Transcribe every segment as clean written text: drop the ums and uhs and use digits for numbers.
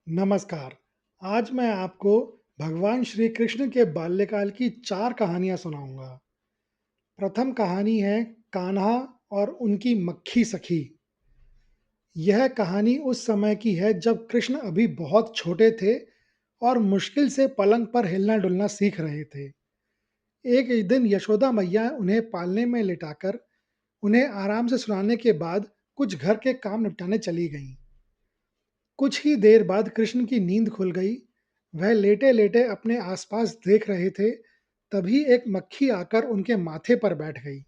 नमस्कार। आज मैं आपको भगवान श्री कृष्ण के बाल्यकाल की 4 कहानियाँ सुनाऊँगा। प्रथम कहानी है कान्हा और उनकी मक्खी सखी। यह कहानी उस समय की है जब कृष्ण अभी बहुत छोटे थे और मुश्किल से पलंग पर हिलना-डुलना सीख रहे थे। एक दिन यशोदा मैया उन्हें पालने में लिटाकर उन्हें आराम से सुलाने के बाद कुछ घर के काम निपटाने चली गईं। कुछ ही देर बाद कृष्ण की नींद खुल गई। वह लेटे-लेटे अपने आसपास देख रहे थे, तभी एक मक्खी आकर उनके माथे पर बैठ गई।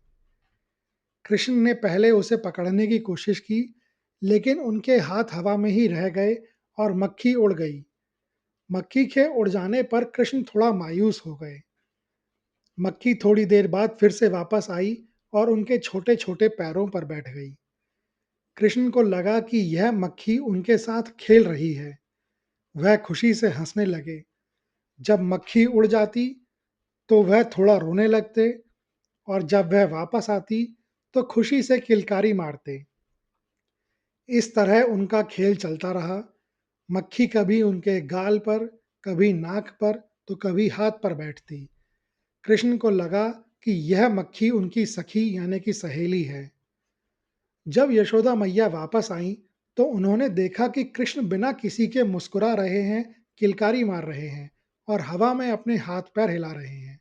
कृष्ण ने पहले उसे पकड़ने की कोशिश की, लेकिन उनके हाथ हवा में ही रह गए और मक्खी उड़ गई। मक्खी के उड़ जाने पर कृष्ण थोड़ा मायूस हो गए। मक्खी थोड़ी देर बाद फिर से वापस आई और उनके छोटे-छोटे पैरों पर बैठ गई। कृष्ण को लगा कि यह मक्खी उनके साथ खेल रही है। वह खुशी से हंसने लगे। जब मक्खी उड़ जाती तो वह थोड़ा रोने लगते और जब वह वापस आती तो खुशी से किलकारी मारते। इस तरह उनका खेल चलता रहा। मक्खी कभी उनके गाल पर, कभी नाक पर तो कभी हाथ पर बैठती। कृष्ण को लगा कि यह मक्खी उनकी सखी यानी कि सहेली है। जब यशोदा मैया वापस आईं तो उन्होंने देखा कि कृष्ण बिना किसी के मुस्कुरा रहे हैं, किलकारी मार रहे हैं और हवा में अपने हाथ पैर हिला रहे हैं।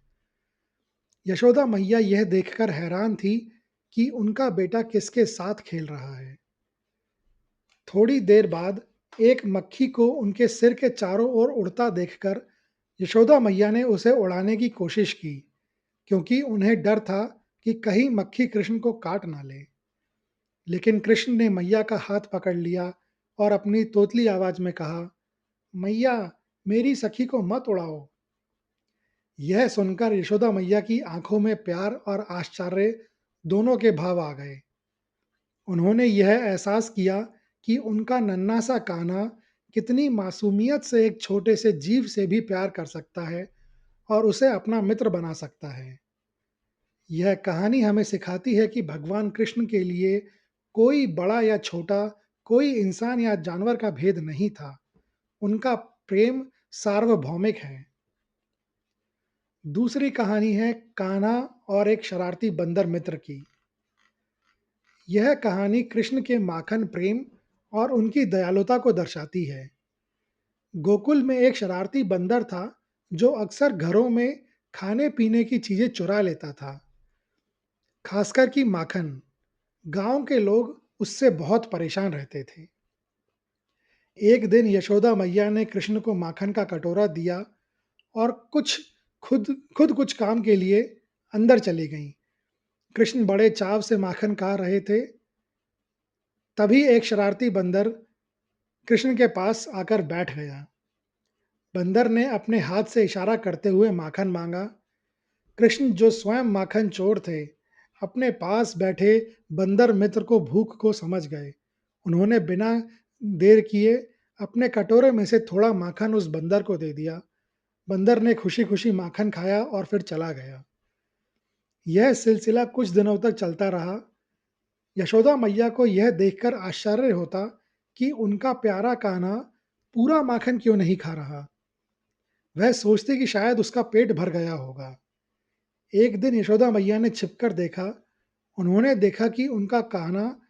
यशोदा मैया यह देखकर हैरान थी कि उनका बेटा किसके साथ खेल रहा है। थोड़ी देर बाद एक मक्खी को उनके सिर के चारों ओर उड़ता देखकर यशोदा मैया ने उसे उड़ाने की कोशिश की, क्योंकि उन्हें डर था कि कहीं मक्खी कृष्ण को काट ना ले। लेकिन कृष्ण ने मैया का हाथ पकड़ लिया और अपनी तोतली आवाज में कहा, मैया, मेरी सखी को मत उड़ाओ। यह सुनकर यशोदा मैया की आंखों में प्यार और आश्चर्य दोनों के भाव आ गए। उन्होंने यह एहसास किया कि उनका नन्हा सा कान्हा कितनी मासूमियत से एक छोटे से जीव से भी प्यार कर सकता है और उसे अपना मित्र बना सकता है। यह कहानी हमें सिखाती है कि भगवान कृष्ण के लिए कोई बड़ा या छोटा, कोई इंसान या जानवर का भेद नहीं था। उनका प्रेम सार्वभौमिक है। दूसरी कहानी है कान्हा और एक शरारती बंदर मित्र की। यह कहानी कृष्ण के माखन प्रेम और उनकी दयालुता को दर्शाती है। गोकुल में एक शरारती बंदर था जो अक्सर घरों में खाने पीने की चीजें चुरा लेता था, खासकर कि माखन। गांव के लोग उससे बहुत परेशान रहते थे। एक दिन यशोदा मैया ने कृष्ण को माखन का कटोरा दिया और कुछ खुद खुद कुछ काम के लिए अंदर चली गईं। कृष्ण बड़े चाव से माखन खा रहे थे। तभी एक शरारती बंदर कृष्ण के पास आकर बैठ गया। बंदर ने अपने हाथ से इशारा करते हुए माखन मांगा। कृष्ण, जो स्वयं माखन चोर थे, अपने पास बैठे बंदर मित्र को भूख को समझ गए। उन्होंने बिना देर किए अपने कटोरे में से थोड़ा माखन उस बंदर को दे दिया। बंदर ने खुशी खुशी माखन खाया और फिर चला गया। यह सिलसिला कुछ दिनों तक चलता रहा। यशोदा मैया को यह देखकर आश्चर्य होता कि उनका प्यारा कान्हा पूरा माखन क्यों नहीं खा रहा। वह सोचती कि शायद उसका पेट भर गया होगा। एक दिन यशोदा मैया ने छिपकर देखा। उन्होंने देखा कि उनका कान्हा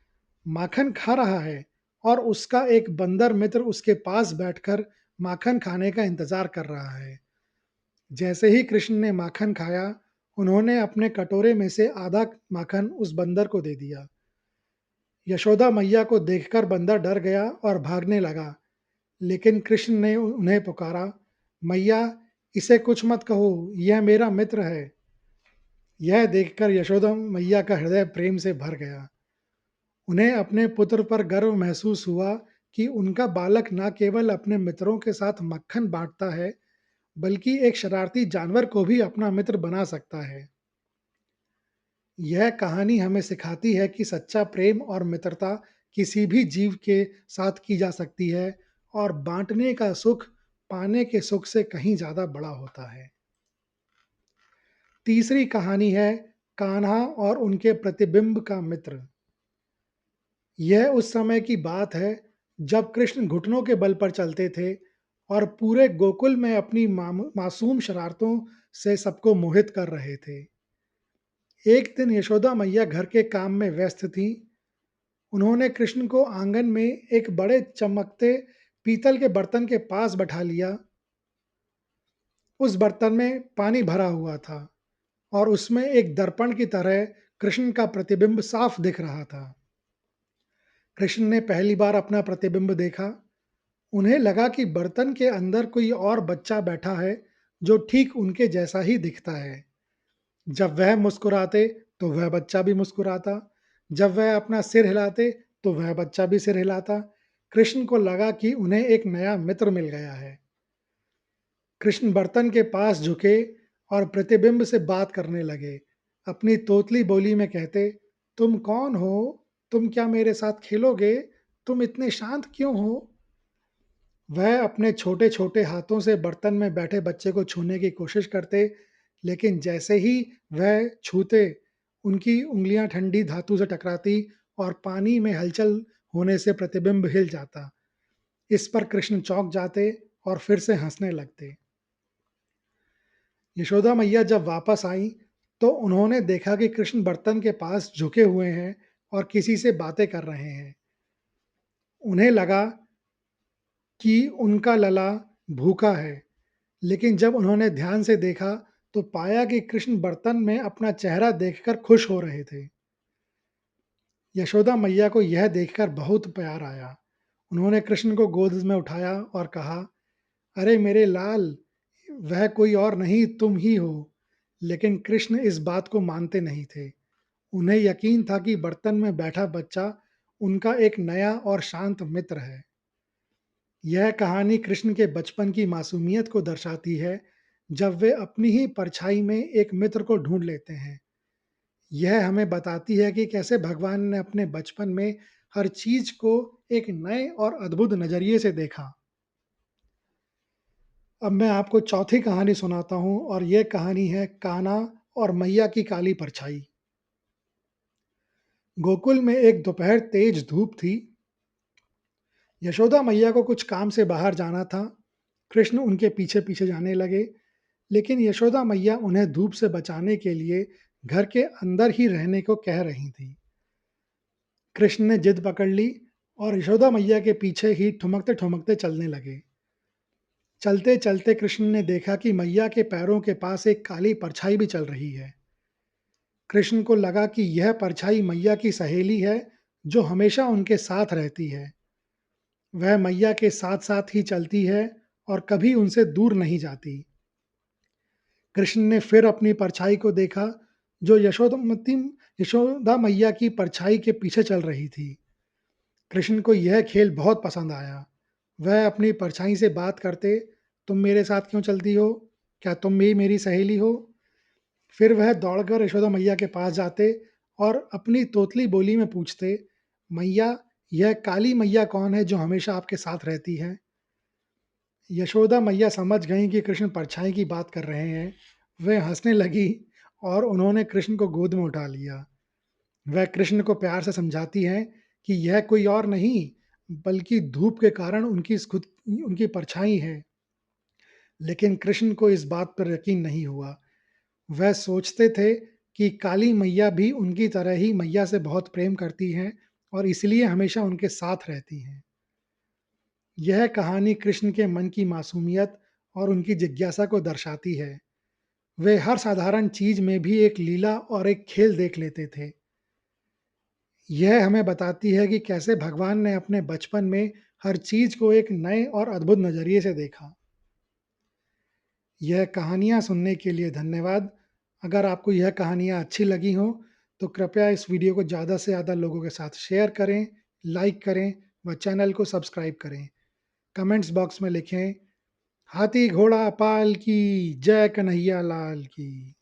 माखन खा रहा है और उसका एक बंदर मित्र उसके पास बैठकर माखन खाने का इंतजार कर रहा है। जैसे ही कृष्ण ने माखन खाया, उन्होंने अपने कटोरे में से आधा माखन उस बंदर को दे दिया। यशोदा मैया को देखकर बंदर डर गया और भागने लगा, लेकिन कृष्ण ने उन्हें पुकारा, मैया, इसे कुछ मत कहो, यह मेरा मित्र है। यह देखकर यशोदा मैया का हृदय प्रेम से भर गया। उन्हें अपने पुत्र पर गर्व महसूस हुआ कि उनका बालक न केवल अपने मित्रों के साथ मक्खन बांटता है, बल्कि एक शरारती जानवर को भी अपना मित्र बना सकता है। यह कहानी हमें सिखाती है कि सच्चा प्रेम और मित्रता किसी भी जीव के साथ की जा सकती है और बांटने का सुख पाने के सुख से कहीं ज़्यादा बड़ा होता है। तीसरी कहानी है कान्हा और उनके प्रतिबिंब का मित्र। यह उस समय की बात है जब कृष्ण घुटनों के बल पर चलते थे और पूरे गोकुल में अपनी मासूम शरारतों से सबको मोहित कर रहे थे। एक दिन यशोदा मैया घर के काम में व्यस्त थीं। उन्होंने कृष्ण को आंगन में एक बड़े चमकते पीतल के बर्तन के पास बैठा लिया। उस बर्तन में पानी भरा हुआ था और उसमें एक दर्पण की तरह कृष्ण का प्रतिबिंब साफ दिख रहा था। कृष्ण ने पहली बार अपना प्रतिबिंब देखा। उन्हें लगा कि बर्तन के अंदर कोई और बच्चा बैठा है जो ठीक उनके जैसा ही दिखता है। जब वह मुस्कुराते तो वह बच्चा भी मुस्कुराता, जब वह अपना सिर हिलाते तो वह बच्चा भी सिर हिलाता। कृष्ण को लगा कि उन्हें एक नया मित्र मिल गया है। कृष्ण बर्तन के पास झुके और प्रतिबिंब से बात करने लगे। अपनी तोतली बोली में कहते, तुम कौन हो? तुम क्या मेरे साथ खेलोगे? तुम इतने शांत क्यों हो? वह अपने छोटे छोटे हाथों से बर्तन में बैठे बच्चे को छूने की कोशिश करते, लेकिन जैसे ही वह छूते उनकी उंगलियां ठंडी धातु से टकराती और पानी में हलचल होने से प्रतिबिंब हिल जाता। इस पर कृष्ण चौंक जाते और फिर से हंसने लगते। यशोदा मैया जब वापस आईं तो उन्होंने देखा कि कृष्ण बर्तन के पास झुके हुए हैं और किसी से बातें कर रहे हैं। उन्हें लगा कि उनका लला भूखा है, लेकिन जब उन्होंने ध्यान से देखा तो पाया कि कृष्ण बर्तन में अपना चेहरा देखकर खुश हो रहे थे। यशोदा मैया को यह देखकर बहुत प्यार आया। उन्होंने कृष्ण को गोद में उठाया और कहा, अरे मेरे लाल, वह कोई और नहीं तुम ही हो। लेकिन कृष्ण इस बात को मानते नहीं थे। उन्हें यकीन था कि बर्तन में बैठा बच्चा उनका एक नया और शांत मित्र है। यह कहानी कृष्ण के बचपन की मासूमियत को दर्शाती है, जब वे अपनी ही परछाई में एक मित्र को ढूंढ लेते हैं। यह हमें बताती है कि कैसे भगवान ने अपने बचपन में हर चीज को एक नए और अद्भुत नजरिए से देखा। अब मैं आपको चौथी कहानी सुनाता हूँ और यह कहानी है कान्हा और मैया की काली परछाई। गोकुल में एक दोपहर तेज धूप थी। यशोदा मैया को कुछ काम से बाहर जाना था। कृष्ण उनके पीछे पीछे जाने लगे, लेकिन यशोदा मैया उन्हें धूप से बचाने के लिए घर के अंदर ही रहने को कह रही थी। कृष्ण ने जिद पकड़ ली और यशोदा मैया के पीछे ही ठुमकते ठुमकते चलने लगे। चलते चलते कृष्ण ने देखा कि मैया के पैरों के पास एक काली परछाई भी चल रही है। कृष्ण को लगा कि यह परछाई मैया की सहेली है जो हमेशा उनके साथ रहती है। वह मैया के साथ साथ ही चलती है और कभी उनसे दूर नहीं जाती। कृष्ण ने फिर अपनी परछाई को देखा जो यशोदा मैया की परछाई के पीछे चल रही थी। कृष्ण को यह खेल बहुत पसंद आया। वह अपनी परछाई से बात करते, तुम मेरे साथ क्यों चलती हो? क्या तुम भी मेरी सहेली हो? फिर वह दौड़कर यशोदा मैया के पास जाते और अपनी तोतली बोली में पूछते, मैया, यह काली मैया कौन है जो हमेशा आपके साथ रहती है? यशोदा मैया समझ गईं कि कृष्ण परछाई की बात कर रहे हैं। वह हंसने लगी और उन्होंने कृष्ण को गोद में उठा लिया। वह कृष्ण को प्यार से समझाती हैं कि यह कोई और नहीं बल्कि धूप के कारण उनकी परछाई है। लेकिन कृष्ण को इस बात पर यकीन नहीं हुआ। वह सोचते थे कि काली मैया भी उनकी तरह ही मैया से बहुत प्रेम करती हैं और इसलिए हमेशा उनके साथ रहती हैं। यह कहानी कृष्ण के मन की मासूमियत और उनकी जिज्ञासा को दर्शाती है। वे हर साधारण चीज में भी एक लीला और एक खेल देख लेते थे। यह हमें बताती है कि कैसे भगवान ने अपने बचपन में हर चीज को एक नए और अद्भुत नजरिए से देखा। यह कहानियाँ सुनने के लिए धन्यवाद। अगर आपको यह कहानियाँ अच्छी लगी हों, तो कृपया इस वीडियो को ज़्यादा से ज़्यादा लोगों के साथ शेयर करें, लाइक करें व चैनल को सब्सक्राइब करें। कमेंट्स बॉक्स में लिखें, हाथी घोड़ा पाल की, जय कन्हैया लाल की।